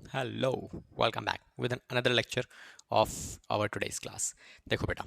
Hello, welcome back with another lecture of our today's class. देखो बेटा,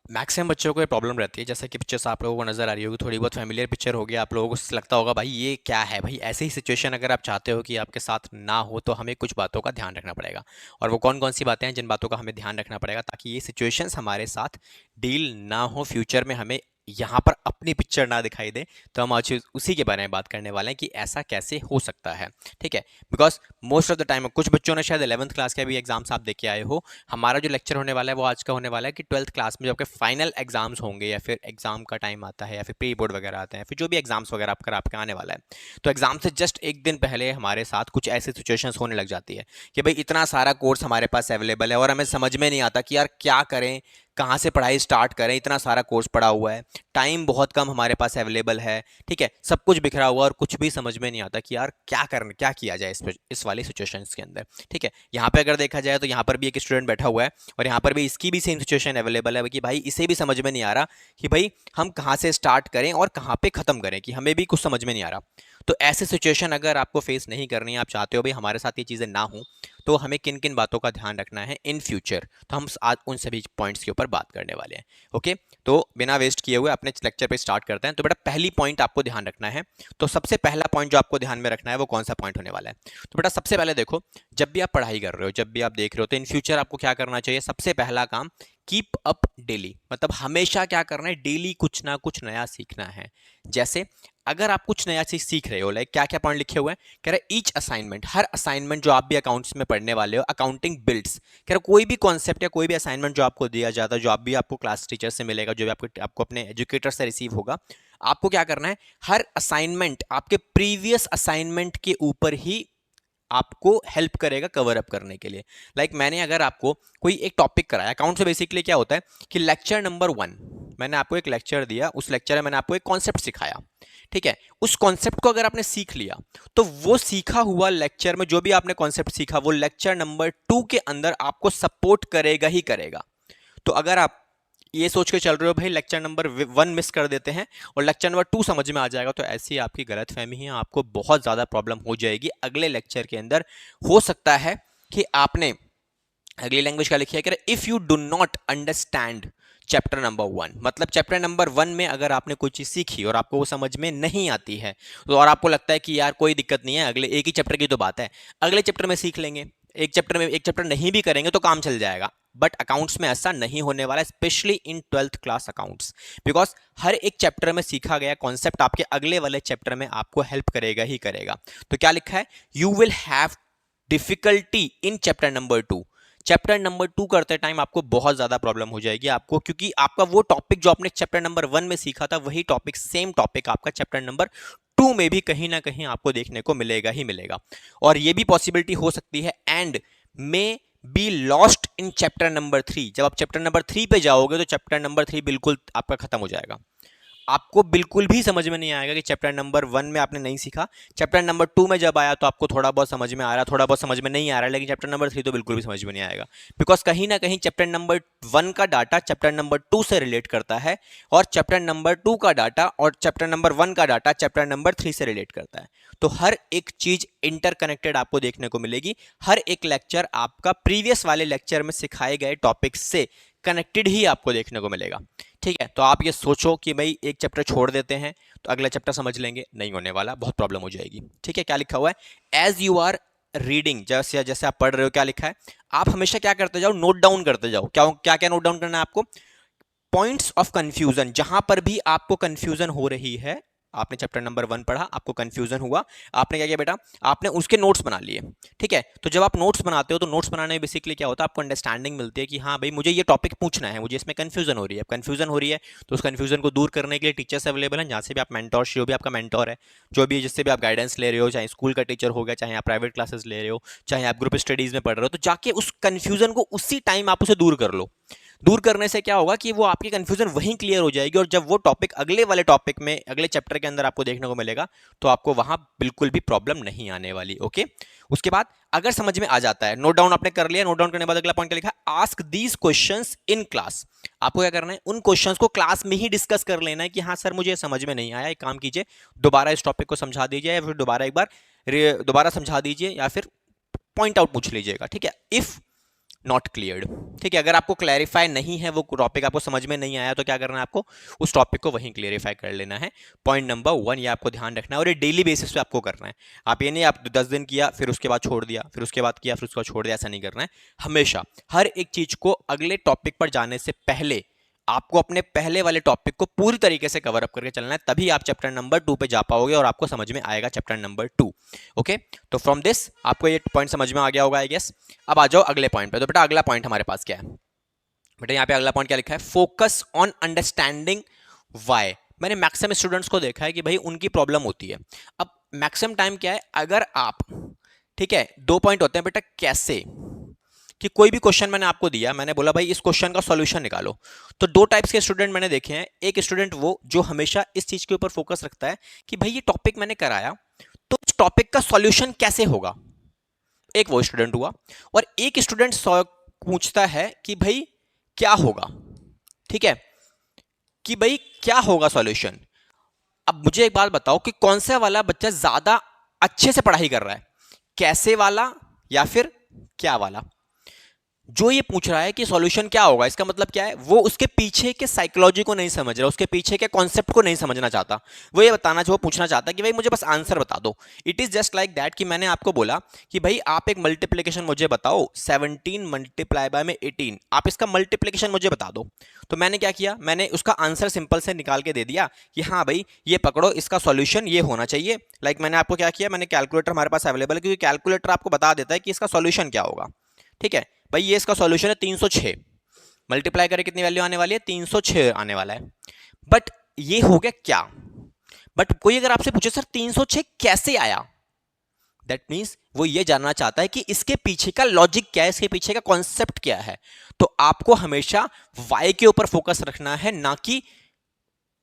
maximum बच्चों को ये प्रॉब्लम रहती है, जैसे कि पिक्चर्स आप लोगों को नज़र आ रही होगी, थोड़ी बहुत फैमिलियर पिक्चर होगी, आप लोगों को लगता होगा भाई ये क्या है। भाई ऐसी ही सिचुएशन अगर आप चाहते हो कि आपके साथ ना हो तो हमें कुछ बातों का ध्यान रखना पड़ेगा। और वो कौन कौन सी बातें हैं जिन बातों का हमें ध्यान रखना पड़ेगा ताकि ये सिचुएशंस हमारे साथ डील ना हो फ्यूचर में, हमें यहाँ पर अपनी पिक्चर ना दिखाई दे। तो हम आज उसी के बारे में बात करने वाले हैं कि ऐसा कैसे हो सकता है। ठीक है, because most of the time कुछ बच्चों ने शायद 11th क्लास के भी एग्जाम्स आप देख के आए हो। हमारा जो लेक्चर होने वाला है वो आज का होने वाला है कि 12th क्लास में जो आपके फाइनल एग्जाम्स होंगे या फिर एग्जाम का टाइम आता है या फिर प्री बोर्ड वगैरह आते हैं, फिर जो भी एग्जाम्स वगैरह आपके आने वाला है, तो एग्जाम से जस्ट एक दिन पहले हमारे साथ कुछ ऐसी सिचुएशंस होने लग जाती है कि भाई इतना सारा कोर्स हमारे पास अवेलेबल है और हमें समझ में नहीं आता कि यार क्या करें, कहाँ से पढ़ाई स्टार्ट करें। इतना सारा कोर्स पड़ा हुआ है, टाइम बहुत कम हमारे पास अवेलेबल है, ठीक है, सब कुछ बिखरा हुआ और कुछ भी समझ में नहीं आता कि यार क्या किया जाए इस वाली सिचुएशंस के अंदर। ठीक है, यहाँ पे अगर देखा जाए तो यहाँ पर भी एक स्टूडेंट बैठा हुआ है और यहाँ पर भी इसकी भी सेम सिचुएशन अवेलेबल है कि भाई इसे भी समझ में नहीं आ रहा कि भाई हम कहाँ से स्टार्ट करें और कहाँ पे ख़त्म करें, कि हमें भी कुछ समझ में नहीं आ रहा। तो ऐसे सिचुएशन अगर आपको फेस नहीं करनी है, आप चाहते हो भाई हमारे साथ ये चीज़ें ना हो, तो हमें किन किन बातों का ध्यान रखना है इन फ्यूचर, तो हम आज उन सभी पॉइंट्स के ऊपर बात करने वाले हैं। ओके, तो बिना वेस्ट किए हुए अपने लेक्चर पे स्टार्ट करते हैं। तो बेटा पहली पॉइंट आपको ध्यान रखना है, तो सबसे पहला पॉइंट जो आपको ध्यान में रखना है वो कौन सा पॉइंट होने वाला है। तो बेटा सबसे पहले देखो, जब भी आप पढ़ाई कर रहे हो, जब भी आप देख रहे हो, तो इन फ्यूचर आपको क्या करना चाहिए। सबसे पहला काम, कीप अप डेली, मतलब हमेशा क्या करना है, डेली कुछ ना कुछ नया सीखना है। जैसे अगर आप कुछ नया चीज सीख रहे हो, लाइक क्या क्या पॉइंट लिखे हुए हैं, कह रहे ईच असाइनमेंट, हर असाइनमेंट जो आप भी अकाउंट्स में पढ़ने वाले हो, अकाउंटिंग बिल्ड्स, कह रहे कोई भी कॉन्सेप्ट या कोई भी असाइनमेंट जो आपको दिया जाता है, जो आप भी आपको क्लास टीचर से मिलेगा, जो भी आपको अपने एजुकेटर से रिसीव होगा, आपको क्या करना है, हर असाइनमेंट आपके प्रीवियस असाइनमेंट के ऊपर ही आपको हेल्प करेगा कवर अप करने के लिए। लाइक मैंने अगर आपको कोई एक टॉपिक कराया अकाउंट से, बेसिकली क्या होता है कि लेक्चर नंबर 1 मैंने आपको एक लेक्चर दिया, उस लेक्चर में मैंने आपको एक कॉन्सेप्ट सिखाया। ठीक है, उस कॉन्सेप्ट को अगर आपने सीख लिया तो वो सीखा हुआ लेक्चर में जो भी आपने कॉन्सेप्ट सीखा वो लेक्चर नंबर 2 के अंदर आपको सपोर्ट करेगा ही करेगा। तो अगर आप ये सोच के चल रहे हो भाई लेक्चर नंबर 1 मिस कर देते हैं और लेक्चर नंबर 2 समझ में आ जाएगा, तो ऐसी आपकी गलतफहमी है, आपको बहुत ज़्यादा प्रॉब्लम हो जाएगी अगले लेक्चर के अंदर। हो सकता है कि आपने अगली लैंग्वेज क्या लिखी है, कि if you do not understand chapter number 1, मतलब चैप्टर नंबर 1 में अगर आपने कोई चीज़ सीखी और आपको वो समझ में नहीं आती है, तो और आपको लगता है कि यार कोई दिक्कत नहीं है, अगले एक ही चैप्टर की तो बात है, अगले चैप्टर में सीख लेंगे, एक चैप्टर नहीं भी करेंगे तो काम चल जाएगा। बट अकाउंट्स में ऐसा नहीं होने वाला, specially in 12th class accounts, because हर एक चैप्टर में सीखा गया कॉन्सेप्ट आपके अगले वाले चैप्टर में आपको हेल्प करेगा ही करेगा। तो क्या लिखा है, you will have difficulty in chapter number 2। Chapter number 2 करते टाइम आपको बहुत ज्यादा प्रॉब्लम हो जाएगी आपको, क्योंकि आपका वो टॉपिक जो आपने चैप्टर नंबर 1 में सीखा था वही टॉपिक, सेम टॉपिक आपका चैप्टर नंबर 2 में भी कहीं ना कहीं आपको देखने को मिलेगा ही मिलेगा। और ये भी पॉसिबिलिटी हो सकती है and may be lost in chapter number 3। जब आप चैप्टर नंबर 3 पे जाओगे तो चैप्टर नंबर 3 बिल्कुल आपका खत्म हो जाएगा, आपको बिल्कुल भी समझ में नहीं आएगा कि चैप्टर नंबर 1 में आपने नहीं सीखा, चैप्टर नंबर 2 में जब आया तो आपको थोड़ा बहुत समझ में आ रहा, थोड़ा बहुत समझ में नहीं आ रहा, लेकिन चैप्टर नंबर 3 तो बिल्कुल भी समझ में नहीं आएगा, बिकॉज कहीं ना कहीं चैप्टर नंबर 1 का डाटा चैप्टर नंबर 2 से रिलेट करता है और चैप्टर नंबर 2 का डाटा और चैप्टर नंबर 1 का डाटा चैप्टर नंबर 3 से रिलेट करता है। तो हर एक चीज इंटरकनेक्टेड आपको देखने को मिलेगी, हर एक लेक्चर आपका प्रीवियस वाले लेक्चर में सिखाए गए टॉपिक से कनेक्टेड ही आपको देखने को मिलेगा। ठीक है, तो आप ये सोचो कि भाई एक चैप्टर छोड़ देते हैं तो अगला चैप्टर समझ लेंगे, नहीं होने वाला, बहुत प्रॉब्लम हो जाएगी। ठीक है, क्या लिखा हुआ है, एज यू आर रीडिंग, जैसे जैसे आप पढ़ रहे हो क्या लिखा है, आप हमेशा क्या करते जाओ, नोट डाउन करते जाओ। क्या क्या क्या नोट डाउन करना है आपको, पॉइंट्स ऑफ कंफ्यूजन, जहां पर भी आपको कंफ्यूजन हो रही है, आपने चैप्टर नंबर 1 पढ़ा, आपको कंफ्यूजन हुआ, आपने क्या किया बेटा, आपने उसके नोट्स बना लिए। ठीक है, तो जब आप नोट्स बनाते हो तो नोट्स बनाने में बेसिकली क्या होता है, आपको अंडरस्टैंडिंग मिलती है कि हाँ भाई मुझे ये टॉपिक पूछना है, मुझे इसमें कंफ्यूजन हो रही है। कंफ्यूजन हो रही है तो उस कंफ्यूजन को दूर करने के लिए टीचर्स अवेलेबल हैं, जहाँ से भी आप मेंटोर, जो भी आपका मेंटोर है, जो भी जिससे भी आप गाइडेंस ले रहे हो, चाहे स्कूल का टीचर हो गया, चाहे आप प्राइवेट क्लासेस ले रहे हो, चाहे आप ग्रुप स्टडीज में पढ़ रहे हो, तो जाके उस कंफ्यूजन को उसी टाइम आप उसे दूर कर लो। दूर करने से क्या होगा कि वो आपकी कंफ्यूजन वहीं क्लियर हो जाएगी और जब वो टॉपिक अगले वाले टॉपिक में अगले चैप्टर के अंदर आपको देखने को मिलेगा तो आपको वहां बिल्कुल भी प्रॉब्लम नहीं आने वाली। ओके, उसके बाद अगर समझ में आ जाता है, नोट डाउन आपने कर लिया, नोट डाउन करने के बाद अगला पॉइंट क्या लिखा है, ask these questions in class. आपको क्या करना है, उन क्वेश्चंस को क्लास में ही डिस्कस कर लेना है कि हाँ सर मुझे समझ में नहीं आया, एक काम कीजिए दोबारा इस टॉपिक को समझा दीजिए या फिर दोबारा एक बार दोबारा समझा दीजिए या फिर पॉइंट आउट पूछ लीजिएगा, ठीक है। इफ नॉट क्लियर्ड, ठीक है, अगर आपको क्लैरिफाई नहीं है, वो टॉपिक आपको समझ में नहीं आया, तो क्या करना है आपको, उस टॉपिक को वहीं क्लैरिफाई कर लेना है। पॉइंट नंबर 1 ये आपको ध्यान रखना है, और ये डेली बेसिस पे आपको करना है। आप ये नहीं आप 10 दिन किया फिर उसके बाद छोड़ दिया, फिर उसके बाद किया फिर उसके बाद छोड़ दिया, ऐसा नहीं करना है। हमेशा हर एक चीज को अगले टॉपिक पर जाने से पहले आपको अपने पहले वाले टॉपिक को पूरी तरीके से कवर अप करके चलना है, तभी आप चैप्टर नंबर 2 पे जा पाओगे और आपको समझ में आएगा चैप्टर नंबर 2। ओके, तो फ्रॉम दिस आपको ये पॉइंट समझ में आ गया होगा आई गेस। अब आ जाओ अगले पॉइंट पे। तो बेटा अगला पॉइंट हमारे पास क्या है, बेटा यहाँ पे अगला पॉइंट क्या लिखा है, फोकस ऑन अंडरस्टैंडिंग वाई। मैंने मैक्सिमम स्टूडेंट्स को देखा है कि भाई उनकी प्रॉब्लम होती है। अब मैक्सिमम टाइम क्या है, अगर आप, ठीक है, 2 पॉइंट होते हैं बेटा, कैसे, कि कोई भी क्वेश्चन मैंने आपको दिया, मैंने बोला भाई इस क्वेश्चन का सॉल्यूशन निकालो, तो 2 टाइप्स के स्टूडेंट मैंने देखे हैं। एक स्टूडेंट वो जो हमेशा इस चीज के ऊपर फोकस रखता है कि भाई ये टॉपिक मैंने कराया तो इस टॉपिक का सॉल्यूशन कैसे होगा, एक वो स्टूडेंट हुआ। और एक स्टूडेंट पूछता है कि भाई क्या होगा, ठीक है, कि भाई क्या होगा सॉल्यूशन। अब मुझे एक बात बताओ कि कौन सा वाला बच्चा ज्यादा अच्छे से पढ़ाई कर रहा है, कैसे वाला या फिर क्या वाला। जो ये पूछ रहा है कि सॉल्यूशन क्या होगा, इसका मतलब क्या है, वो उसके पीछे के साइकोलॉजी को नहीं समझ रहा, उसके पीछे के कॉन्सेप्ट को नहीं समझना चाहता। वो ये बताना, जो पूछना चाहता है कि भाई मुझे बस आंसर बता दो। It is just like that कि मैंने आपको बोला कि भाई आप एक मल्टीप्लिकेशन मुझे बताओ, 17 मल्टीप्लाई बाय में 18, आप इसका मल्टीप्लिकेशन मुझे बता दो। तो मैंने क्या किया, मैंने उसका आंसर सिंपल से निकाल के दे दिया कि हाँ भाई ये पकड़ो, इसका सॉल्यूशन ये होना चाहिए। लाइक मैंने आपको क्या किया, मैंने कैलकुलेटर हमारे पास अवेलेबल है, क्योंकि कैलकुलेटर आपको बता देता है कि इसका सॉल्यूशन क्या होगा, ठीक है। भाई ये इसका सॉल्यूशन है 306, मल्टीप्लाई करें कितनी वैल्यू आने वाली है, 306 आने वाला है। बट ये हो गया क्या, बट कोई अगर आपसे पूछे सर 306 कैसे आया, दैट मीन्स वो ये जानना चाहता है कि इसके पीछे का लॉजिक क्या है, इसके पीछे का कॉन्सेप्ट क्या है। तो आपको हमेशा वाई के ऊपर फोकस रखना है, ना कि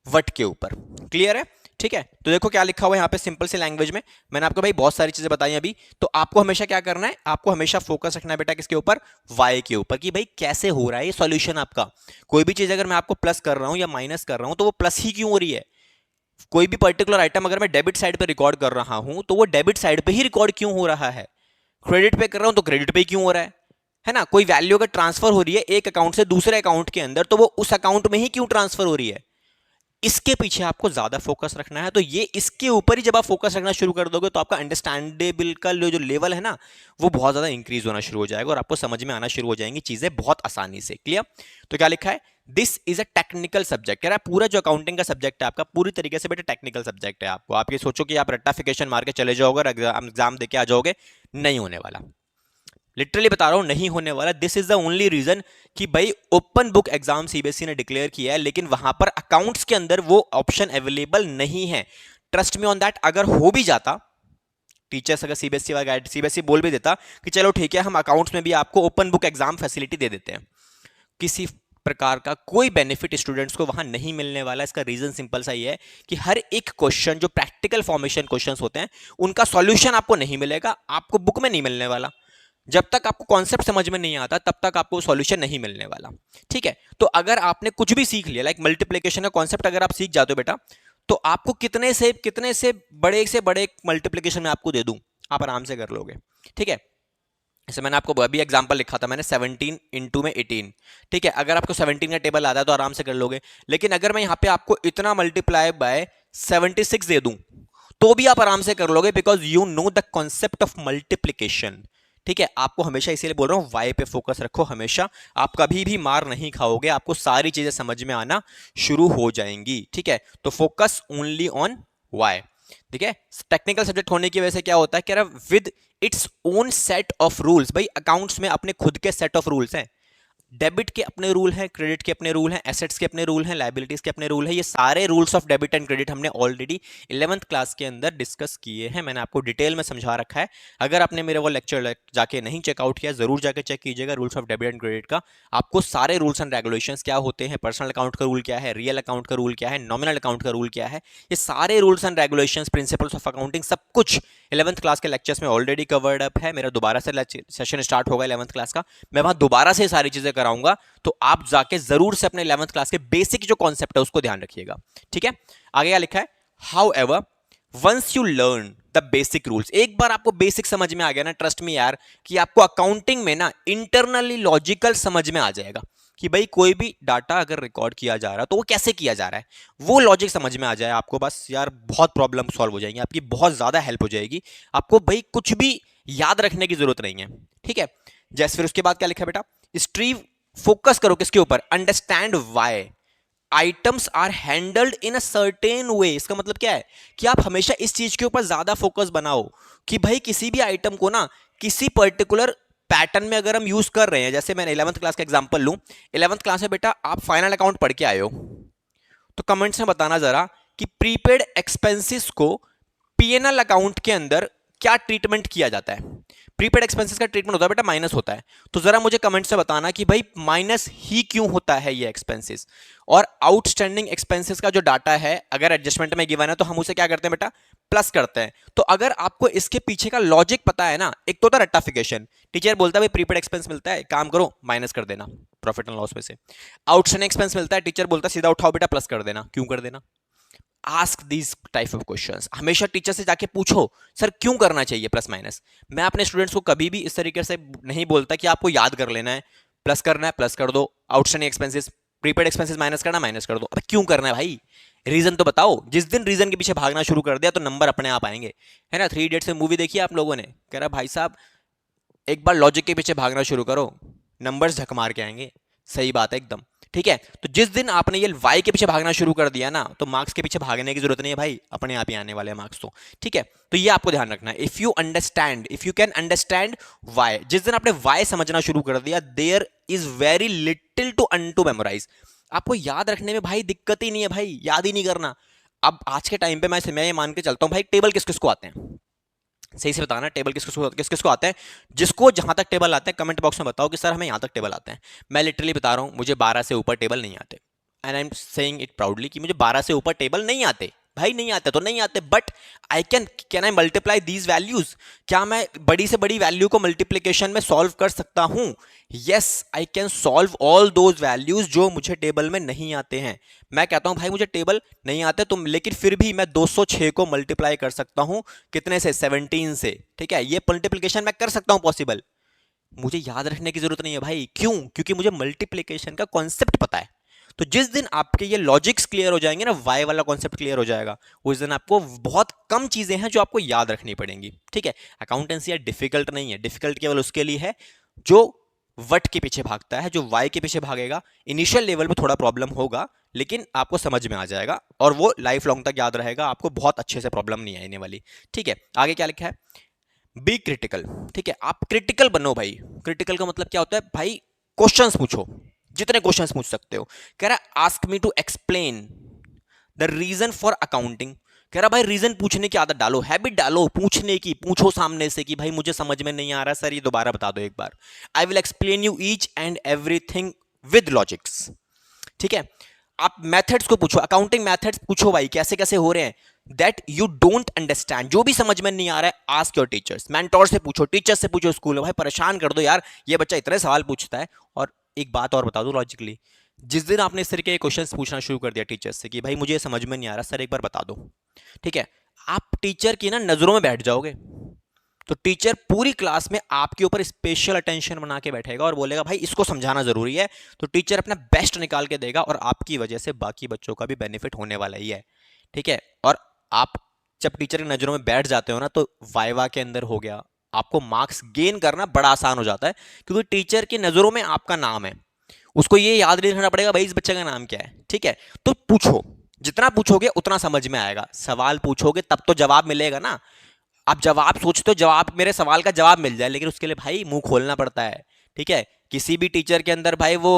वट के ऊपर। क्लियर है, ठीक है। तो देखो क्या लिखा हुआ है यहाँ पे सिंपल सी लैंग्वेज में, मैंने आपको भाई बहुत सारी चीजें बताई अभी। तो आपको हमेशा क्या करना है, आपको हमेशा फोकस रखना है बेटा किसके ऊपर, वाई के ऊपर, कि भाई कैसे हो रहा है ये सॉल्यूशन आपका। कोई भी चीज अगर मैं आपको प्लस कर रहा हूं या माइनस कर रहा हूं तो वो प्लस ही क्यों हो रही है। कोई भी पर्टिकुलर आइटम अगर मैं डेबिट साइड पे रिकॉर्ड कर रहा हूं तो वो डेबिट साइड पे ही रिकॉर्ड क्यों हो रहा है। क्रेडिट पे कर रहा हूं तो क्रेडिट पे क्यों हो रहा है ना। कोई वैल्यू अगर ट्रांसफर हो रही है एक अकाउंट से दूसरे अकाउंट के अंदर, तो वो उस अकाउंट में ही क्यों ट्रांसफर हो रही है। इसके पीछे आपको ज्यादा फोकस रखना है। तो ये इसके ऊपर ही जब आप फोकस रखना शुरू कर दोगे तो आपका अंडरस्टैंडेबल का जो लेवल है ना, वो बहुत ज्यादा इंक्रीज होना शुरू हो जाएगा और आपको समझ में आना शुरू हो जाएंगी चीजें बहुत आसानी से। क्लियर। तो क्या लिखा है, this is a technical subject. कह रहा है पूरा जो अकाउंटिंग का सब्जेक्ट है आपका पूरी तरीके से बेटा टेक्निकल सब्जेक्ट है। आपको आप ये सोचो कि आप रट्टाफिकेशन मार के चले जाओगे और एग्जाम देके आ जाओगे, नहीं होने वाला। लिटरली बता रहा हूं नहीं होने वाला। This is the only reason कि भाई ओपन बुक एग्जाम सीबीएसई ने डिक्लेयर किया है, लेकिन वहां पर अकाउंट्स के अंदर वो ऑप्शन अवेलेबल नहीं है। Trust me on that. अगर हो भी जाता, टीचर्स अगर सीबीएसई वाला गाइड सीबीएसई बोल भी देता कि चलो ठीक है हम अकाउंट्स में भी आपको ओपन बुक एग्जाम फैसिलिटी दे देते हैं, किसी प्रकार का कोई बेनिफिट स्टूडेंट्स को वहां नहीं मिलने वाला। इसका रीजन सिंपल सा ही है कि हर एक क्वेश्चन जो प्रैक्टिकल फॉर्मेशन क्वेश्चंस होते हैं उनका सॉल्यूशन आपको नहीं मिलेगा, आपको बुक में नहीं मिलने वाला। जब तक आपको कॉन्सेप्ट समझ में नहीं आता तब तक आपको सॉल्यूशन नहीं मिलने वाला। ठीक है। तो अगर आपने कुछ भी सीख लिया, लाइक मल्टीप्लिकेशन का कॉन्सेप्ट अगर आप सीख जाते हो बेटा, तो आपको कितने से बड़े मल्टीप्लिकेशन में आपको दे दूं, आप आराम से कर लोगे। ठीक है। जैसे मैंने आपको अभी एग्जांपल लिखा था, मैंने 17 इंटू में 18। ठीक है। अगर आपको 17 का टेबल आता है तो आराम से कर लोगे, लेकिन अगर मैं यहां पे आपको इतना मल्टीप्लाई बाय 76 दे दूं तो भी आप आराम से कर लोगे, because you know the concept of multiplication. ठीक है। आपको हमेशा इसीलिए बोल रहा हूं वाई पे फोकस रखो हमेशा, आप कभी भी मार नहीं खाओगे, आपको सारी चीजें समझ में आना शुरू हो जाएंगी। ठीक है। तो फोकस ओनली ऑन वाई। ठीक है। टेक्निकल सब्जेक्ट होने की वजह से क्या होता है, कह रहा with its own set of rules. भाई अकाउंट्स में अपने खुद के सेट ऑफ रूल्स हैं। डेबिट के अपने रूल हैं, क्रेडिट के अपने रूल हैं, एसेट्स के अपने रूल हैं, लायबिलिटीज के अपने रूल हैं। ये सारे rules of debit and credit हमने ऑलरेडी 11th क्लास के अंदर डिस्कस किए हैं, मैंने आपको डिटेल में समझा रखा है। अगर आपने मेरे वो लेक्चर जाके नहीं चेकआउट किया, जरूर जाके चेक कीजिएगा rules of debit and credit का। आपको सारे रूल्स एंड रेगुलेशंस क्या होते हैं, पर्सनल अकाउंट का रूल क्या है, रियल अकाउंट का रूल क्या है, नॉमिनल अकाउंट का रूल क्या है, ये सारे rules and regulations, principles of accounting, सब कुछ 11th क्लास के लेक्चर्स में ऑलरेडी कवर्ड अप है। मेरा दोबारा से सेशन स्टार्ट होगा 11th क्लास का, मैं वहां दोबारा से सारी चीजें कराऊंगा। तो आप जाके जरूर से अपने 11th क्लास के बेसिक जो कॉन्सेप्ट है उसको ध्यान रखिएगा। ठीक है। आगे क्या लिखा है, however once you learn the basic rules. एक बार आपको बेसिक समझ में आ गया ना, ट्रस्ट मी यार, कि आपको अकाउंटिंग में ना इंटरनली लॉजिकल समझ में आ जाएगा कि भाई कोई भी डाटा अगर रिकॉर्ड किया जा रहा है तो वो कैसे किया जा रहा है, वो लॉजिक समझ में आ जाए आपको, बस यार बहुत प्रॉब्लम सॉल्व हो जाएंगी आपकी, बहुत ज्यादा हेल्प हो जाएगी आपको, भाई कुछ भी याद रखने की जरूरत नहीं है। ठीक है, जैसे फिर उसके बाद क्या लिखा है बेटा, स्ट्रीव फोकस करो किसके ऊपर, understand why items are handled in a certain way. इसका मतलब क्या है कि आप हमेशा इस चीज के ऊपर ज्यादा फोकस बनाओ कि भाई किसी भी आइटम को ना किसी पर्टिकुलर पैटर्न में अगर हम यूज कर रहे हैं, जैसे मैंने 11th क्लास का एग्जांपल लूं, 11th क्लास में बेटा आप फाइनल अकाउंट पढ़ के आए हो, तो कमेंट्स में बताना जरा कि प्रीपेड एक्सपेंसेस को पीएनएल अकाउंट के अंदर क्या ट्रीटमेंट किया जाता है। प्रीपेड एक्सपेंसेस का ट्रीटमेंट होता है बेटा माइनस होता है, तो जरा मुझे कमेंट से बताना कि भाई माइनस ही क्यों होता है ये एक्सपेंसेस। और आउटस्टैंडिंग एक्सपेंसेस का जो डाटा है अगर एडजस्टमेंट में गिवन है तो हम उसे क्या करते हैं बेटा, प्लस करते हैं। तो अगर आपको इसके पीछे का लॉजिक पता है ना, एक तो होता है रट्टाफिकेशन, टीचर बोलता है भाई प्रीपेड एक्सपेंस मिलता है, काम करो माइनस कर देना प्रॉफिट एंड लॉस में से। आउटस्टैंडिंग एक्सपेंस मिलता है, टीचर बोलता है सीधा उठाओ बेटा प्लस कर देना, क्यों कर देना। Ask these type of questions, हमेशा टीचर से जाके पूछो सर क्यों करना चाहिए प्लस माइनस। मैं अपने स्टूडेंट्स को कभी भी इस तरीके से नहीं बोलता कि आपको याद कर लेना है, प्लस करना है प्लस कर दो, outstanding expenses prepaid expenses minus करना माइनस कर दो। अबे क्यों करना है भाई, रीजन तो बताओ। जिस दिन रीजन के पीछे भागना शुरू कर दिया तो नंबर अपने आप आएंगे, है ना। 3 इडियट्स में मूवी देखी आप लोगों ने, कह रहा भाई साहब एक बार लॉजिक के पीछे भागना शुरू करो, नंबर्स झक मार के आएंगे। सही बात है एकदम। ठीक है, तो जिस दिन आपने ये वाई के पीछे भागना शुरू कर दिया ना, तो मार्क्स के पीछे भागने की जरूरत नहीं है भाई, अपने आप ही आने वाले मार्क्स तो। ठीक है, तो ये आपको ध्यान रखना है। If you understand, if you can understand why, जिस दिन आपने वाई समझना शुरू कर दिया, there is very little to memorise. आपको याद रखने में भाई दिक्कत ही नहीं है भाई, याद ही नहीं करना। अब आज के टाइम पे मैं ये मान के चलता हूं भाई, टेबल किस किस को आते हैं, सही से बताना, टेबल किस किस को आते हैं। जिसको जहां तक टेबल आते हैं कमेंट बॉक्स में बताओ कि सर हमें यहां तक टेबल आते हैं। मैं लिटरली बता रहा हूं, मुझे 12 से ऊपर टेबल नहीं आते, and I am saying it proudly कि मुझे 12 से ऊपर टेबल नहीं आते भाई, नहीं आते तो नहीं आते। But I can I multiply these values, क्या मैं बड़ी से बड़ी वैल्यू को मल्टीप्लीकेशन में सॉल्व कर सकता हूं। Yes, I can solve all those values जो मुझे टेबल में नहीं आते हैं। मैं कहता हूं भाई मुझे टेबल नहीं आते तुम, लेकिन फिर भी मैं 206 को मल्टीप्लाई कर सकता हूं, कितने से, 17 से। ठीक है, ये मल्टीप्लीकेशन मैं कर सकता हूं पॉसिबल, मुझे याद रखने की जरूरत नहीं है भाई। क्यों? क्योंकि मुझे मल्टीप्लीकेशन का कॉन्सेप्ट पता है। तो जिस दिन आपके ये लॉजिक्स क्लियर हो जाएंगे ना, वाई वाला कॉन्सेप्ट क्लियर हो जाएगा, उस दिन आपको बहुत कम चीजें हैं जो आपको याद रखनी पड़ेंगी। ठीक है, अकाउंटेंसी डिफिकल्ट नहीं है, डिफिकल्ट केवल उसके लिए है जो वट के पीछे भागता है, जो वाई के पीछे भागेगा। इनिशियल लेवल में थोड़ा प्रॉब्लम होगा, लेकिन आपको समझ में आ जाएगा और वो लाइफ लॉन्ग तक याद रहेगा, आपको बहुत अच्छे से प्रॉब्लम नहीं आने वाली। ठीक है, आगे क्या लिखा है, बी क्रिटिकल। ठीक है, आप क्रिटिकल बनो भाई। क्रिटिकल का मतलब क्या होता है भाई, क्वेश्चंस पूछो, जितने क्वेश्चंस पूछ सकते हो। कह रहा है ask me to explain the reason for accounting. कह रहा भाई रीजन पूछने की आदत डालो, हैबिट डालो पूछने की, पूछो सामने से कि भाई मुझे समझ में नहीं आ रहा सर, ये दोबारा बता दो एक बार। I will explain you each and everything with logics. ठीक है, आप मेथड्स को पूछो, अकाउंटिंग मेथड्स पूछो भाई, कैसे कैसे हो रहे हैं। दैट यू डोंट अंडरस्टैंड, जो भी समझ में नहीं आ रहा है, आस्क योर टीचर्स, मेंटोर से पूछो, टीचर से पूछो, स्कूल में भाई परेशान कर दो यार, ये बच्चा इतने सवाल पूछता है। और एक बात और बता दूं लॉजिकली, जिस दिन आपने इस तरीके के क्वेश्चंस पूछना शुरू कर दिया टीचर से कि भाई मुझे समझ में नहीं आ रहा सर एक बार बता दो, ठीक है, आप टीचर की ना नजरों में बैठ जाओगे। तो टीचर पूरी क्लास में आपके ऊपर स्पेशल अटेंशन बना के बैठेगा और बोलेगा भाई इसको समझाना जरूरी है। तो टीचर अपना बेस्ट निकाल के देगा और आपकी वजह से बाकी बच्चों का भी बेनिफिट होने वाला ही है। ठीक है, और आप जब टीचर की नजरों में बैठ जाते हो ना, तो वाइवा के अंदर हो गया, आपको मार्क्स गेन करना बड़ा आसान हो जाता है, क्योंकि टीचर की नजरों में आपका नाम है। उसको ये याद नहीं रखना पड़ेगा भाई इस बच्चे का नाम क्या है। ठीक है, तो पूछो, जितना पूछोगे उतना समझ में आएगा। सवाल पूछोगे तब तो जवाब मिलेगा ना। आप जवाब सोचते हो जवाब, मेरे सवाल का जवाब मिल जाए, लेकिन उसके लिए भाई मुंह खोलना पड़ता है। ठीक है, किसी भी टीचर के अंदर भाई वो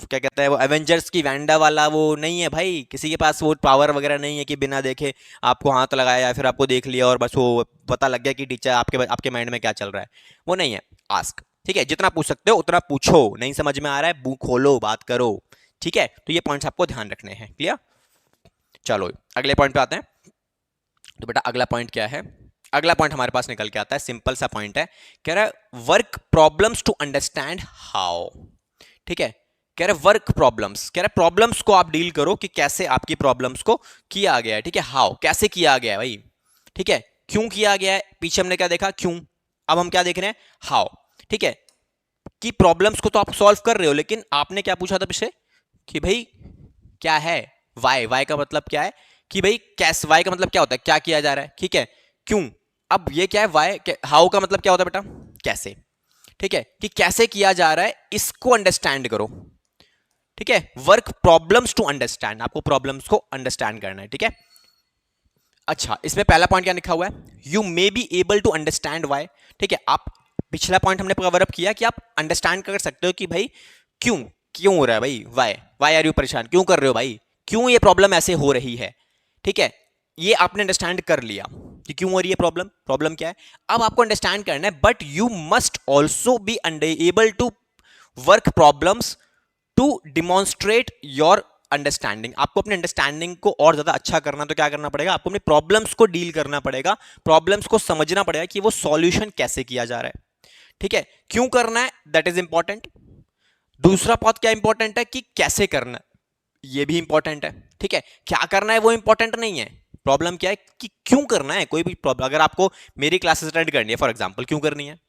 क्या कहते हैं, वो एवेंजर्स की वैंडा वाला वो नहीं है भाई, किसी के पास वो पावर वगैरह नहीं है कि बिना देखे आपको हाथ लगाया या फिर आपको देख लिया और बस वो पता लग गया कि टीचर आपके माइंड में क्या चल रहा है, वो नहीं है। आस्क, ठीक है, जितना पूछ सकते हो उतना पूछो, नहीं समझ में आ रहा है मुंह खोलो, बात करो। ठीक है, तो ये पॉइंट्स आपको ध्यान रखने हैं। क्लियर? चलो अगले पॉइंट पे आते हैं। तो बेटा अगला पॉइंट क्या है, अगला पॉइंट हमारे पास निकल के आता है, सिंपल सा पॉइंट है। कह रहा है work problems to understand how. ठीक है, कह रहा है वर्क प्रॉब्लम्स, कह रहा है प्रॉब्लम्स को आप डील करो कि कैसे आपकी प्रॉब्लम्स को किया गया है। ठीक है, हाउ कैसे किया गया है भाई। ठीक है, क्यों किया गया है, पीछे हमने क्या देखा, क्यों। अब हम क्या देख रहे हैं, हाउ। ठीक है, कि प्रॉब्लम्स को तो आप सॉल्व कर रहे हो, लेकिन आपने क्या पूछा था पीछे कि भाई क्या है वाई, वाई का मतलब क्या है कि भाई कैसे, वाई का मतलब क्या होता है, क्या किया जा रहा है, ठीक है, क्यों। अब ये क्या है, वाई, हाउ का मतलब क्या होता है बेटा, कैसे। ठीक है, कि कैसे किया जा रहा है इसको अंडरस्टैंड करो। ठीक है, वर्क प्रॉब्लम्स टू अंडरस्टैंड, आपको प्रॉब्लम्स को अंडरस्टैंड करना है। ठीक है, अच्छा, इसमें पहला पॉइंट क्या लिखा हुआ है, you may be able to understand why. ठीक है, आप पिछला पॉइंट हमने कवर अप किया कि आप अंडरस्टैंड कर सकते हो कि भाई क्यों, क्यों हो रहा है भाई, वाई, वाई आर यू परेशान क्यों कर रहे हो भाई, क्यों ये प्रॉब्लम ऐसे हो रही है। ठीक है, ये आपने अंडरस्टैंड कर लिया कि क्यों हो रही है प्रॉब्लम, प्रॉब्लम क्या है। अब आपको अंडरस्टैंड करना है, but you must also be able to work problems to demonstrate your understanding. आपको अपने अंडरस्टैंडिंग को और ज्यादा अच्छा करना, तो क्या करना पड़ेगा, आपको अपने प्रॉब्लम्स को डील करना पड़ेगा, प्रॉब्लम्स को समझना पड़ेगा कि वो सॉल्यूशन कैसे किया जा रहा है। ठीक है, क्यों करना है दैट इज इंपॉर्टेंट। दूसरा बात क्या इंपॉर्टेंट है कि कैसे करना है, ये भी इंपॉर्टेंट है। ठीक है, क्या करना है वो इंपॉर्टेंट नहीं है, प्रॉब्लम क्या है कि क्यों करना है। कोई भी प्रॉब्लम अगर आपको मेरी क्लासेस अटेंड करनी है फॉर एग्जांपल, क्यों करनी है,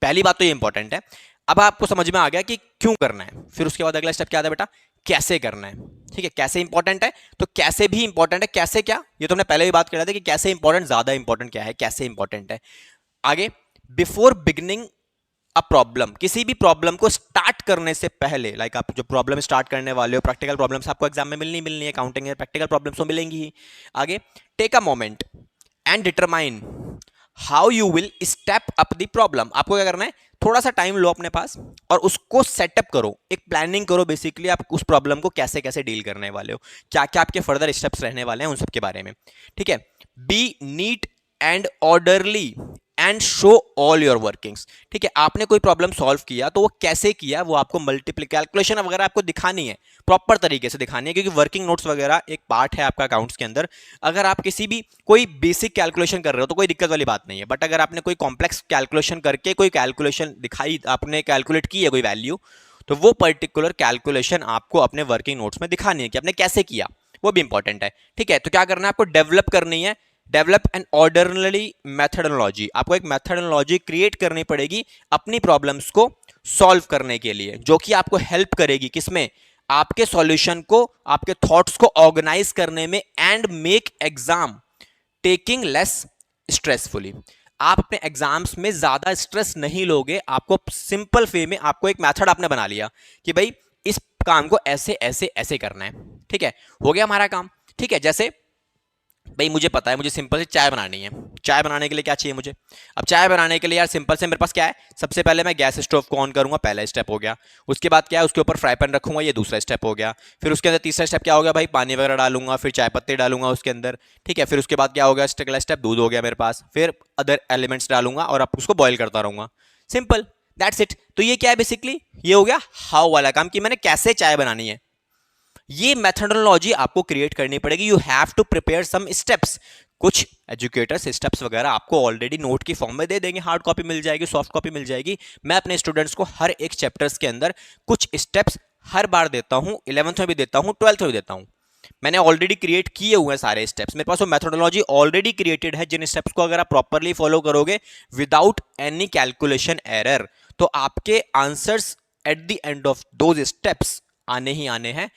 पहली बात तो ये इंपॉर्टेंट है। अब आपको समझ में आ गया कि क्यों करना है, फिर उसके बाद अगला स्टेप क्या आता है बेटा, कैसे करना है। ठीक है, कैसे इंपॉर्टेंट है, तो कैसे भी इंपॉर्टेंट है। कैसे क्या, ये तो हमने पहले भी बात कर रहा था कि कैसे इंपॉर्टेंट, ज्यादा इंपॉर्टेंट क्या है, कैसे इंपॉर्टेंट है। आगे, बिफोर बिगनिंग अ प्रॉब्लम, किसी भी प्रॉब्लम को स्टार्ट करने से पहले, लाइक आप जो प्रॉब्लम स्टार्ट करने वाले हो, प्रैक्टिकल प्रॉब्लम्स आपको एग्जाम में मिलनी है, अकाउंटिंग में प्रैक्टिकल प्रॉब्लम्स तो मिलेंगी ही। आगे, take a moment and determine how you will step up the problem. आपको क्या करना है, थोड़ा सा टाइम लो अपने पास और उसको सेटअप करो, एक प्लानिंग करो, बेसिकली आप उस प्रॉब्लम को कैसे कैसे डील करने वाले हो, क्या क्या आपके फर्दर स्टेप्स रहने वाले हैं उन सब के बारे में। ठीक है, be neat and orderly and show all your workings. ठीक है, आपने कोई प्रॉब्लम सॉल्व किया तो वो कैसे किया, वो आपको मल्टीप्ली कैलकुलेशन वगैरह आपको दिखानी है, प्रॉपर तरीके से दिखानी है, क्योंकि वर्किंग नोट्स वगैरह एक पार्ट है आपका अकाउंट्स के अंदर। अगर आप किसी भी कोई बेसिक कैलकुलेशन कर रहे हो तो कोई दिक्कत वाली बात नहीं है, बट अगर आपने कोई कॉम्प्लेक्स कैलकुलेशन करके कोई कैलकुलेशन दिखाई, आपने कैलकुलेट की है कोई वैल्यू, तो वो पर्टिकुलर कैलकुलेशन आपको अपने वर्किंग नोट्स में दिखानी है कि आपने कैसे किया, वो भी इंपॉर्टेंट है। ठीक है, तो क्या करना है, आपको डेवलप करनी है, डेवलप एन ऑर्डरली मेथडोलॉजी। आपको एक मेथडोलॉजी क्रिएट करनी पड़ेगी अपनी प्रॉब्लम्स को सॉल्व करने के लिए, जो कि आपको हेल्प करेगी किसमें, आपके सॉल्यूशन को, आपके थॉट्स को ऑर्गेनाइज करने में, and make exam taking less stressfully. आप अपने एग्जाम्स में ज्यादा स्ट्रेस नहीं लोगे, आपको सिंपल वे में, आपको एक मेथड आपने बना लिया कि भाई इस काम को ऐसे ऐसे ऐसे करना है। ठीक है, हो गया हमारा काम। ठीक है, जैसे भाई मुझे पता है मुझे सिंपल से चाय बनानी है, चाय बनाने के लिए क्या चाहिए मुझे, अब चाय बनाने के लिए यार सिंपल से मेरे पास क्या है, सबसे पहले मैं गैस स्टोव को ऑन करूंगा, पहला स्टेप हो गया। उसके बाद क्या है, उसके ऊपर फ्राई पैन रखूंगा, ये दूसरा स्टेप हो गया। फिर उसके अंदर तीसरा स्टेप क्या हो गया भाई, पानी वगैरह डालूंगा, फिर चाय पत्ती डालूंगा उसके अंदर। ठीक है, फिर उसके बाद क्या होगा, अगला स्टेप दूध हो गया मेरे पास, फिर अदर एलिमेंट्स डालूंगा और अब उसको बॉयल करता रहूंगा, सिंपल, दैट्स इट। तो ये क्या है बेसिकली, ये हो गया हाउ वाला काम कि मैंने कैसे चाय बनानी है। ये मेथडोलॉजी आपको क्रिएट करनी पड़ेगी, you have to prepare some steps. कुछ एजुकेटर्स स्टेप्स वगैरह आपको ऑलरेडी नोट की फॉर्म में दे देंगे, हार्ड कॉपी मिल जाएगी, सॉफ्ट कॉपी मिल जाएगी। मैं अपने स्टूडेंट्स को हर एक चैप्टर्स के अंदर कुछ स्टेप्स हर बार देता हूं, 11th में भी देता हूं, 12th में भी देता हूं। मैंने ऑलरेडी क्रिएट किए हुए हैं सारे स्टेप्स, मेरे पास वो मेथोडोलॉजी ऑलरेडी क्रिएटेड है, जिन स्टेप्स को अगर आप प्रॉपरली फॉलो करोगे विदाउट एनी कैलकुलेशन एरर, तो आपके answers at the end of those steps आने ही आने हैं।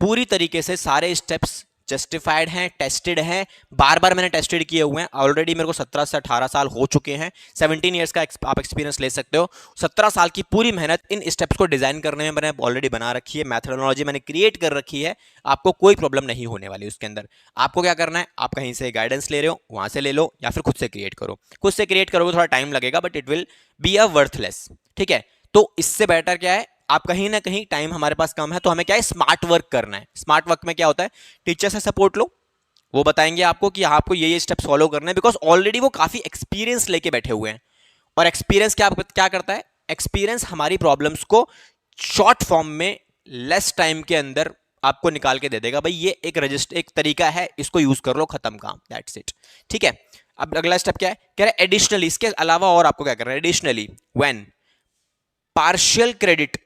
पूरी तरीके से सारे स्टेप्स जस्टिफाइड हैं, टेस्टेड हैं, बार बार मैंने टेस्टेड किए हुए हैं, ऑलरेडी मेरे को 17 से 18 साल हो चुके हैं, 17 ईयर्स का आप एक्सपीरियंस ले सकते हो। 17 साल की पूरी मेहनत इन स्टेप्स को डिजाइन करने में मैंने ऑलरेडी बना रखी है, मैथडोलॉजी मैंने क्रिएट कर रखी है, आपको कोई प्रॉब्लम नहीं होने वाली उसके अंदर। आपको क्या करना है, आप कहीं से गाइडेंस ले रहे हो वहां से ले लो, या फिर खुद से क्रिएट करो। खुद से क्रिएट करोगे थोड़ा टाइम लगेगा, but it will be a worthless. ठीक है, तो इससे बेटर क्या है, आप कहीं ना कहीं, टाइम हमारे पास कम है तो हमें क्या है, स्मार्ट वर्क करना है। स्मार्ट वर्क में क्या होता है, टीचर से सपोर्ट लो, वो बताएंगे आपको कि आपको ये स्टेप्स फॉलो करने हैं, बिकॉज ऑलरेडी वो काफी एक्सपीरियंस लेके बैठे हुए हैं। और एक्सपीरियंस क्या क्या करता है, एक्सपीरियंस हमारी प्रॉब्लम्स को शॉर्ट फॉर्म में लेस टाइम के अंदर आपको निकाल के दे देगा, भाई ये एक रजिस्टर, एक तरीका है, इसको यूज कर लो, खत्म काम, दैट्स इट। ठीक है, अब अगला स्टेप क्या है, कह रहा है एडिशनली, इसके अलावा और आपको क्या करना है, additionally when partial credit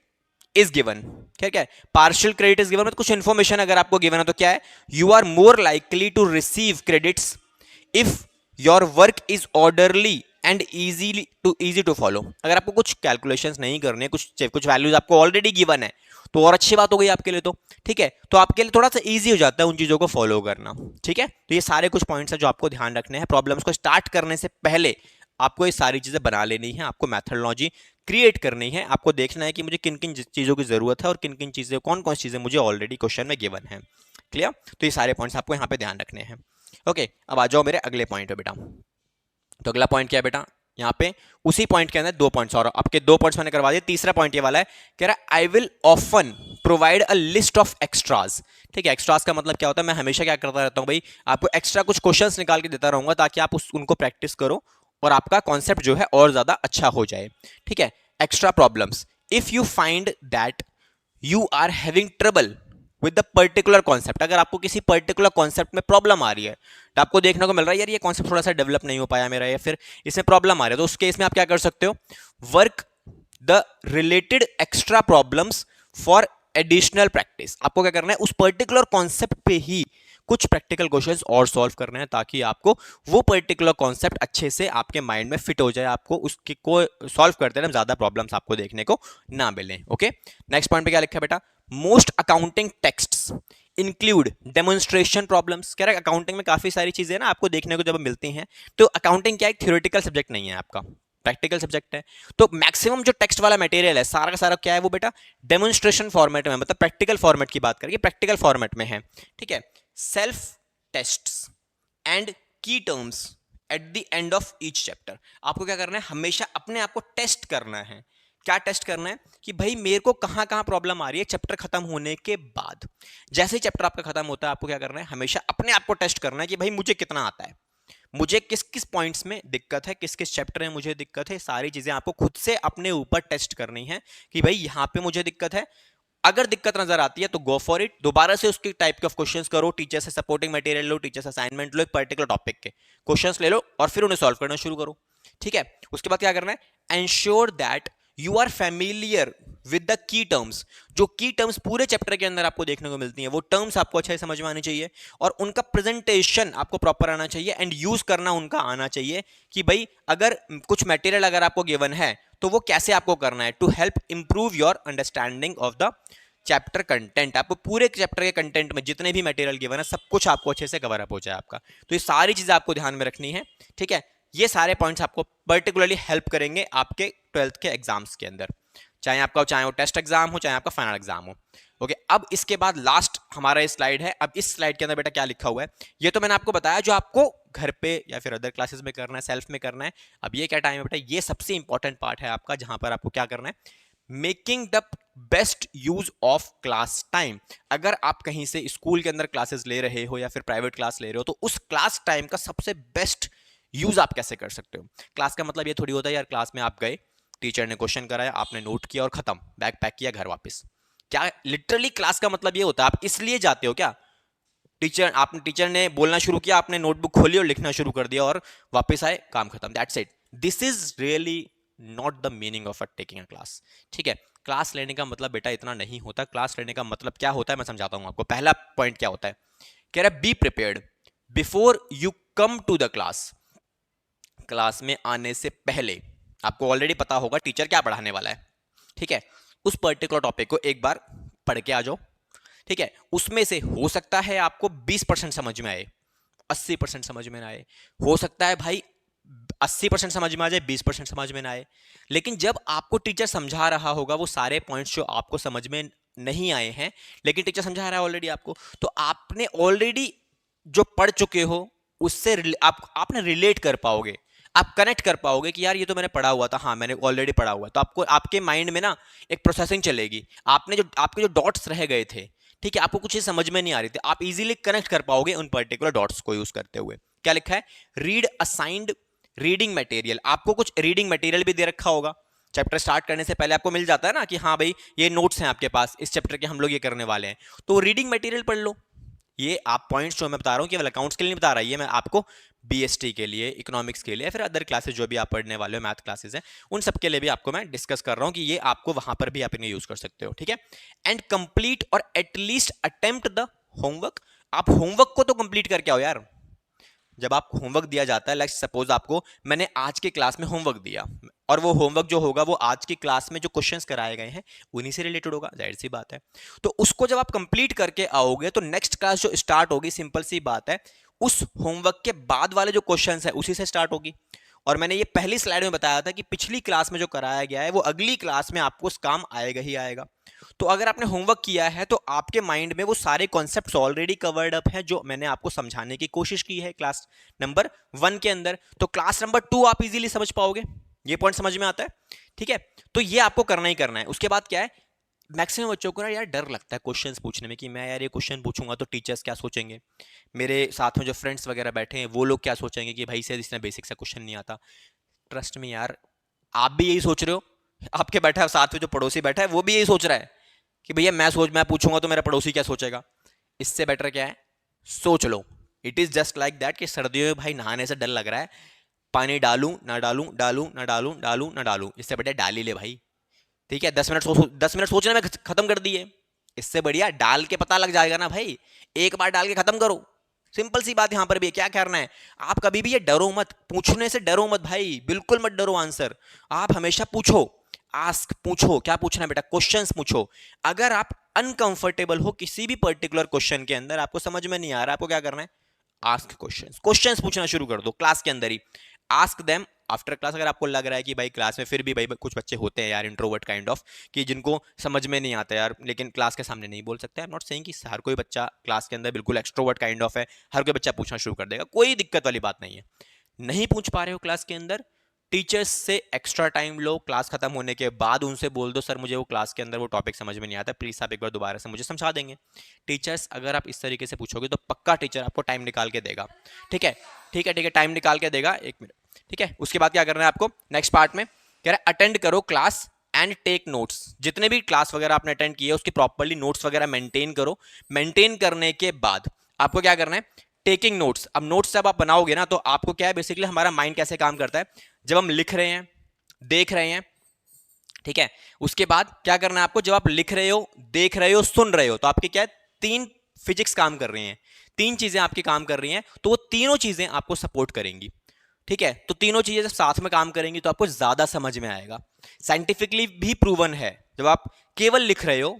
is given. ठीक है, पार्शियल क्रेडिट इज गिवन मतलब कुछ इंफॉर्मेशन अगर आपको गिवन है तो क्या है, you are more likely to receive credits if your work is orderly and easy to follow. अगर आपको कुछ कैलकुलेशंस नहीं करने, कुछ वैल्यूज आपको ऑलरेडी गिवन है, तो और अच्छी बात हो गई आपके लिए। तो ठीक है, तो आपके लिए थोड़ा सा इजी हो जाता है उन चीजों को फॉलो करना। ठीक है, तो ये सारे कुछ पॉइंट्स हैं जो आपको ध्यान रखने हैं। प्रॉब्लम्स को स्टार्ट करने से पहले आपको ये सारी चीजें बना लेनी है, आपको मैथडोलॉजी क्रिएट करनी है, आपको देखना है कि मुझे किन किन चीजों की जरूरत है और किन किन चीजें, कौन कौन सी चीजें मुझे ऑलरेडी क्वेश्चन में गिवन है। क्लियर? तो ये सारे पॉइंट्स आपको यहाँ पे ध्यान रखने हैं। ओके, अब आ जाओ मेरे अगले पॉइंट पे बेटा। तो अगला पॉइंट क्या है बेटा, यहाँ पे उसी पॉइंट के अंदर दो पॉइंट्स और आपके, दो पॉइंट्स मैंने करवा दिए, तीसरा पॉइंट ये वाला है, कह रहा है I will often provide a list of extras. ठीक है, एक्स्ट्राज का मतलब क्या होता है, मैं हमेशा क्या करता रहता हूँ भाई, आपको एक्स्ट्रा कुछ क्वेश्चंस निकाल के देता रहूंगा ताकि आप उनको प्रैक्टिस करो और आपका कॉन्सेप्ट जो है और ज्यादा अच्छा हो जाए। ठीक है, extra problems, if you find that you are having trouble with the particular concept, अगर आपको किसी पर्टिकुलर कॉन्सेप्ट में प्रॉब्लम आ रही है, तो आपको देखने को मिल रहा है यार ये कॉन्सेप्ट थोड़ा सा डेवलप नहीं हो पाया मेरा, या फिर इसमें प्रॉब्लम आ रही है, तो उस केस में आप क्या कर सकते हो, work the related extra problems for additional practice. आपको क्या करना है, उस पर्टिकुलर कॉन्सेप्ट पे ही कुछ प्रैक्टिकल क्वेश्चंस और सॉल्व करने हैं ताकि आपको वो पर्टिकुलर कॉन्सेप्ट अच्छे से आपके माइंड में फिट हो जाए, आपको उसके को सॉल्व करते हैं ज्यादा प्रॉब्लम्स आपको देखने को ना मिले। ओके, नेक्स्ट पॉइंट पे क्या लिखा है बेटा, most accounting texts include demonstration problems. कह रहा है अकाउंटिंग में काफी सारी चीजें ना आपको देखने को जब मिलती हैं, तो अकाउंटिंग क्या एक थ्योरेटिकल सब्जेक्ट नहीं है आपका, प्रैक्टिकल सब्जेक्ट है। तो मैक्सिमम जो टेक्स्ट वाला मटेरियल है सारा का सारा क्या है वो बेटा, डेमोन्स्ट्रेशन फॉर्मेट में, मतलब प्रैक्टिकल फॉर्मेट की बात करेंगे, प्रैक्टिकल फॉर्मेट में है। ठीक है, सेल्फ टेस्ट्स एंड की terms at the end of each chapter. आपको क्या करना है, हमेशा अपने आप को टेस्ट करना है। क्या टेस्ट करना है कि भाई मेरे को कहां कहां प्रॉब्लम आ रही है चैप्टर खत्म होने के बाद। जैसे ही चैप्टर आपका खत्म होता है, आपको क्या करना है, हमेशा अपने आप को टेस्ट करना है कि भाई मुझे कितना आता है, मुझे किस किस पॉइंट्स में दिक्कत है, किस किस चैप्टर में मुझे दिक्कत है। सारी चीजें आपको खुद से अपने ऊपर टेस्ट करनी है कि भाई यहां पे मुझे दिक्कत है। अगर दिक्कत नजर आती है तो गो फॉर इट, दोबारा से उसकी टाइप के क्वेश्चंस करो, टीचर से सपोर्टिंग मटेरियल लो, टीचर से असाइनमेंट लो, एक पर्टिकुलर टॉपिक के क्वेश्चंस ले लो और फिर उन्हें सॉल्व करना शुरू करो। ठीक है, उसके बाद क्या करना है, ensure that you are familiar with the key terms. जो की टर्म्स पूरे चैप्टर के अंदर आपको देखने को मिलती हैं, वो टर्म्स आपको अच्छे से समझ में आनी चाहिए और उनका प्रेजेंटेशन आपको प्रॉपर आना चाहिए एंड यूज करना उनका आना चाहिए कि भाई अगर कुछ मटेरियल अगर आपको गिवन है तो वो कैसे आपको करना है, to help improve your understanding of the chapter content. आपको पूरे चैप्टर के कंटेंट में जितने भी मटेरियल गिवन है सब कुछ आपको अच्छे से कवर अप हो जाए आपका। तो ये सारी चीजें आपको ध्यान में रखनी है। ठीक है, ये सारे पॉइंट्स आपको पर्टिकुलरली हेल्प करेंगे आपके 12th के एग्जाम्स के अंदर, चाहे वो टेस्ट एग्जाम हो, चाहे आपका फाइनल एग्जाम हो। ओके, अब इसके बाद लास्ट हमारा ये स्लाइड है। अब इस स्लाइड के अंदर बेटा क्या लिखा हुआ है, ये तो मैंने आपको बताया जो आपको घर पे या फिर अदर क्लासेस में करना है, सेल्फ में करना है। अब ये क्या टाइम है बेटा, ये सबसे इंपॉर्टेंट पार्ट है आपका, जहां पर आपको क्या करना है, making the best use of class time. अगर आप कहीं से स्कूल के अंदर क्लासेस ले रहे हो या फिर प्राइवेट क्लास ले रहे हो, तो उस क्लास टाइम का सबसे बेस्ट यूज आप कैसे कर सकते हो। क्लास का मतलब ये थोड़ी होता है यार क्लास में आप गए, टीचर ने क्वेश्चन कराया, आपने नोट किया और खत्म, बैग पैक किया, घर वापस। क्या लिटरली क्लास का मतलब ये होता है, आप इसलिए जाते हो क्या, टीचर ने बोलना शुरू किया, आपने नोटबुक खोली और लिखना शुरू कर दिया और वापस आए, काम खत्म, that's it. This is really not the meaning of taking a class. ठीक है, क्लास लेने का मतलब बेटा इतना नहीं होता। क्लास लेने का मतलब क्या होता है मैं समझाता हूं आपको। पहला पॉइंट क्या होता है, कह रहा है be prepared before you come to the class. Class में आने से पहले आपको ऑलरेडी पता होगा टीचर क्या पढ़ाने वाला है। ठीक है, उस पर्टिकुलर टॉपिक को एक बार पढ़ के आ जाओ। ठीक है, उसमें से हो सकता है आपको 20% समझ में आए, 80% समझ में ना आए, हो सकता है भाई 80% समझ में आ जाए, 20% समझ में ना आए। लेकिन जब आपको टीचर समझा रहा होगा वो सारे पॉइंट्स जो आपको समझ में नहीं आए हैं, लेकिन टीचर समझा रहा है ऑलरेडी आपको, तो आपने ऑलरेडी जो पढ़ चुके हो उससे आपने रिलेट कर पाओगे, आप कनेक्ट कर पाओगे कि यार ये तो मैंने पढ़ा हुआ था, हाँ मैंने ऑलरेडी पढ़ा हुआ है। तो आपको आपके माइंड में ना एक प्रोसेसिंग चलेगी, आपके जो डॉट्स रह गए थे, ठीक है, आपको कुछ चीज समझ में नहीं आ रही थी, आप इजीली कनेक्ट कर पाओगे उन पर्टिकुलर डॉट्स को यूज करते हुए। क्या लिखा है, रीड असाइंड रीडिंग मटेरियल। आपको कुछ रीडिंग मटेरियल भी दे रखा होगा, चैप्टर स्टार्ट करने से पहले आपको मिल जाता है ना कि हाँ भाई ये नोट्स हैं आपके पास, इस चैप्टर के हम लोग ये करने वाले हैं, तो रीडिंग मटेरियल पढ़ लो। ये आप पॉइंट्स जो मैं बता रहा हूँ केवल अकाउंट्स के लिए नहीं बता रहा, ये मैं आपको बीएसटी के लिए, इकोनॉमिक्स के लिए, फिर अदर क्लासेस जो भी आप पढ़ने वाले हो, मैथ क्लासेस हैं, उन सब के लिए भी आपको मैं डिस्कस कर रहा हूँ कि ये आपको वहां पर भी आप इन्हें यूज कर सकते हो। ठीक है, एंड कंप्लीट और एटलीस्ट अटेम्प्ट द होमवर्क। आप होमवर्क को तो कंप्लीट करके आओ यार, जब आपको होमवर्क दिया जाता है, लाइक सपोज आपको मैंने आज के क्लास में होमवर्क दिया, और वो होमवर्क जो होगा वो आज की क्लास में जो क्वेश्चंस कराए गए हैं उन्हीं से रिलेटेड होगा, जाहिर सी बात है। तो उसको जब आप कंप्लीट करके आओगे तो नेक्स्ट क्लास जो स्टार्ट होगी, सिंपल सी बात है, उस होमवर्क के बाद वाले जो क्वेश्चंस है उसी से स्टार्ट होगी। और मैंने ये पहली स्लाइड में बताया था कि पिछली क्लास में जो कराया गया है वो अगली क्लास में आपको उस काम आएगा ही आएगा। तो अगर आपने होमवर्क किया है तो आपके माइंड में वो सारे कॉन्सेप्ट्स ऑलरेडी कवर्ड अप हैं जो मैंने आपको समझाने की कोशिश की है क्लास नंबर 1 के अंदर। तो क्लास नंबर 2 आप इजीली समझ पाओगे, ये पॉइंट समझ में आता है, ठीक है। तो ये आपको करना ही करना है। उसके बाद क्या है, मैक्सिमम बच्चों को ना यार डर लगता है क्वेश्चंस पूछने में कि मैं यार ये क्वेश्चन पूछूंगा तो टीचर्स क्या सोचेंगे, मेरे साथ में जो फ्रेंड्स वगैरह बैठे हैं वो लोग क्या सोचेंगे कि भाई से इसने बेसिक सा क्वेश्चन नहीं आता। ट्रस्ट में यार, आप भी यही सोच रहे हो, आपके बैठा है साथ में जो पड़ोसी बैठा है वो भी यही सोच रहा है कि भैया मैं पूछूंगा तो मेरा पड़ोसी क्या सोचेगा। इससे बेटर क्या है, सोच लो। It is just like that कि सर्दियों में भाई नहाने से डर लग रहा है, पानी डालूं ना डालूं, डालूं ना डालूं, डालूं ना डालूं, इससे बढ़िया डाल ही ले भाई, ठीक है। 10 मिनट सोचने में खत्म कर दिए, इससे बढ़िया डाल के पता लग जाएगा ना भाई, एक बार डाल के खत्म करो। सिंपल सी बात, यहां पर भी क्या करना है, आप कभी भी ये डरो मत, पूछने से डरो मत भाई, बिल्कुल मत डरो आंसर। आप हमेशा पूछो, आस्क, पूछो, क्या पूछना है बेटा, क्वेश्चंस पूछो। अगर आप अनकंफर्टेबल हो किसी भी पर्टिकुलर क्वेश्चन के अंदर, आपको समझ में नहीं आ रहा, आपको क्या करना है, आस्क क्वेश्चंस, क्वेश्चंस पूछना शुरू कर दो क्लास के अंदर ही। Ask them after class. अगर आपको लग रहा है कि भाई क्लास में फिर भी भाई कुछ बच्चे होते हैं यार इंट्रोवर्ट काइंड ऑफ, कि जिनको समझ में नहीं आता यार लेकिन क्लास के सामने नहीं बोल सकते, आई एम नॉट सेइंग कि हर कोई बच्चा क्लास के अंदर बिल्कुल एक्सट्रोवर्ट काइंड ऑफ है, हर कोई बच्चा पूछना शुरू कर देगा, कोई दिक्कत वाली बात नहीं है। नहीं पूछ पा रहे हो क्लास के अंदर, टीचर्स से एक्स्ट्रा टाइम लो, क्लास खत्म होने के बाद उनसे बोल दो सर मुझे वो क्लास के अंदर वो टॉपिक समझ में नहीं आता, प्लीज आप एक बार दोबारा से मुझे समझा देंगे। टीचर्स अगर आप इस तरीके से पूछोगे तो पक्का टीचर आपको टाइम निकाल के देगा, ठीक है, ठीक है, ठीक है, टाइम निकाल के देगा, 1 मिनट, ठीक है। उसके बाद क्या करना है आपको, नेक्स्ट पार्ट में कह रहा है अटेंड करो क्लास एंड टेक नोट्स। जितने भी क्लास वगैरह आपने अटेंड किए उसके प्रॉपर्ली नोट्स वगैरह मेंटेन करो। मेंटेन करने के बाद आपको क्या करना है, टेकिंग नोट्स। अब नोट्स जब आप बनाओगे ना तो आपको क्या है, बेसिकली हमारा माइंड कैसे काम करता है, जब हम लिख रहे हैं, देख रहे हैं, ठीक है, उसके बाद क्या करना है आपको, जब आप लिख रहे हो, देख रहे हो, सुन रहे हो, तो आपके क्या है, 3 फिजिक्स काम कर रही हैं, 3 चीजें आपकी काम कर रही हैं, तो वो तीनों चीजें आपको सपोर्ट करेंगी, ठीक है। तो तीनों चीजें जब साथ में काम करेंगी तो आपको ज्यादा समझ में आएगा। साइंटिफिकली भी प्रूवन है, जब आप केवल लिख रहे हो,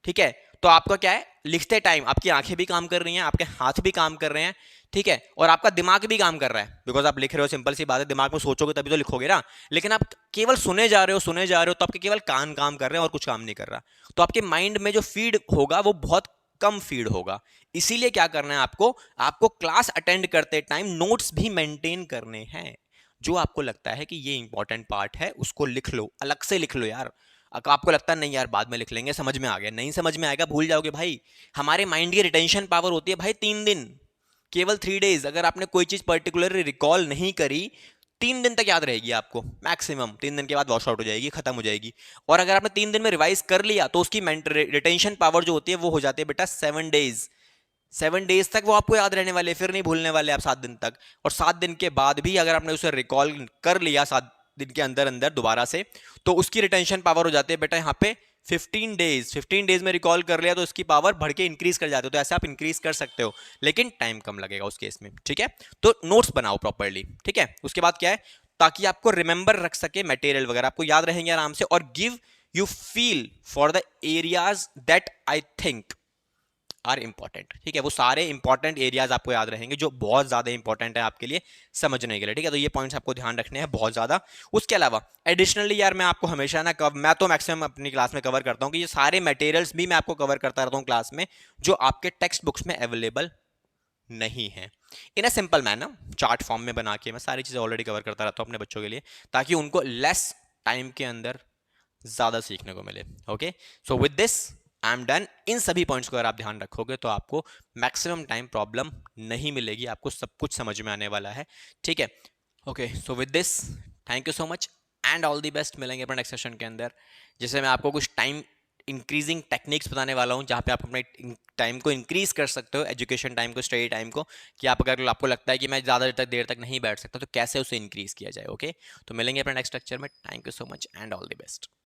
ठीक है, तो आपका क्या है, लिखते टाइम आपकी आंखें भी काम कर रही हैं, आपके हाथ भी काम कर रहे हैं, ठीक है, और आपका दिमाग भी काम कर रहा है, बिकॉज आप लिख रहे हो, सिंपल सी बात है, दिमाग में सोचोगे तभी तो लिखोगे ना। लेकिन आप केवल सुने जा रहे हो, सुने जा रहे हो, तो आपके केवल कान काम कर रहे हैं और कुछ काम नहीं कर रहा, तो आपके माइंड में जो फीड होगा वो बहुत कम फीड होगा। इसीलिए क्या करना है आपको, आपको क्लास अटेंड करते टाइम नोट्स भी मेंटेन करने हैं। जो आपको लगता है कि ये इंपॉर्टेंट पार्ट है उसको लिख लो, अलग से लिख लो यार। आपको लगता है नहीं यार बाद में लिख लेंगे, समझ में आ गया, नहीं समझ में आएगा भूल जाओगे भाई। हमारे माइंड की रिटेंशन पावर होती है भाई 3 दिन, केवल 3 डेज। अगर आपने कोई चीज पर्टिकुलर रिकॉल नहीं करी, 3 दिन तक याद रहेगी आपको मैक्सिमम, 3 दिन के बाद वॉश आउट हो जाएगी, खत्म हो जाएगी। और अगर आपने 3 दिन में रिवाइज कर लिया तो उसकी रिटेंशन पावर जो होती है वो हो जाती है बेटा 7 डेज। 7 डेज तक वो आपको याद रहने वाले, फिर नहीं भूलने वाले आप 7 दिन तक। और 7 दिन के बाद भी अगर आपने उसे रिकॉल कर लिया 7 दिन के अंदर अंदर दोबारा से, तो उसकी रिटेंशन पावर हो जाती है बेटा यहाँ पे 15 डेज। 15 डेज में रिकॉल कर लिया तो इसकी पावर बढ़ के इंक्रीज कर जाते हो। तो ऐसे आप इंक्रीज कर सकते हो, लेकिन टाइम कम लगेगा उस केस में, ठीक है। तो नोट्स बनाओ प्रॉपरली, ठीक है। उसके बाद क्या है, ताकि आपको रिमेंबर रख सके मटेरियल वगैरह, आपको याद रहेंगे आराम से। और give you feel for the areas that I think are important, ठीक है। वो सारे इंपॉर्टेंट एरियाज आपको याद रहेंगे जो बहुत ज्यादा इंपॉर्टेंट है आपके लिए समझने के लिए, ठीक है। तो ये पॉइंट्स आपको ध्यान रखने हैं बहुत ज्यादा। उसके अलावा एडिशनली यार मैं आपको हमेशा ना मैं तो मैक्सिमम अपनी क्लास में कवर करता हूँ कि ये सारे मटेरियल्स भी मैं आपको कवर करता रहता हूँ क्लास में, जो आपके टेक्स्ट बुक्स में अवेलेबल नहीं है। In a simple manner, chart form में बना के मैं सारी चीजें ऑलरेडी कवर करता रहता हूँ अपने बच्चों के लिए, ताकि उनको लेस टाइम के अंदर ज्यादा सीखने को मिले। Okay, so with this I am done. इन सभी पॉइंट्स को अगर आप ध्यान रखोगे तो आपको मैक्सिमम टाइम प्रॉब्लम नहीं मिलेगी, आपको सब कुछ समझ में आने वाला है, ठीक है। Okay, so with this thank you so much and all the best. मिलेंगे अपने नेक्स्ट सेशन के अंदर, जिससे मैं आपको कुछ टाइम इंक्रीजिंग टेक्निक्स बताने वाला हूँ, जहाँ पे आप अपने टाइम को इंक्रीज कर सकते हो, एजुकेशन टाइम को, स्टडी टाइम को, कि आप अगर आपको लगता है कि मैं ज़्यादा देर तक नहीं बैठ सकता तो कैसे उसे इंक्रीज किया जाए। ओके, तो मिलेंगे अपने नेक्स्ट लेक्चर में। Thank you so much and all the best.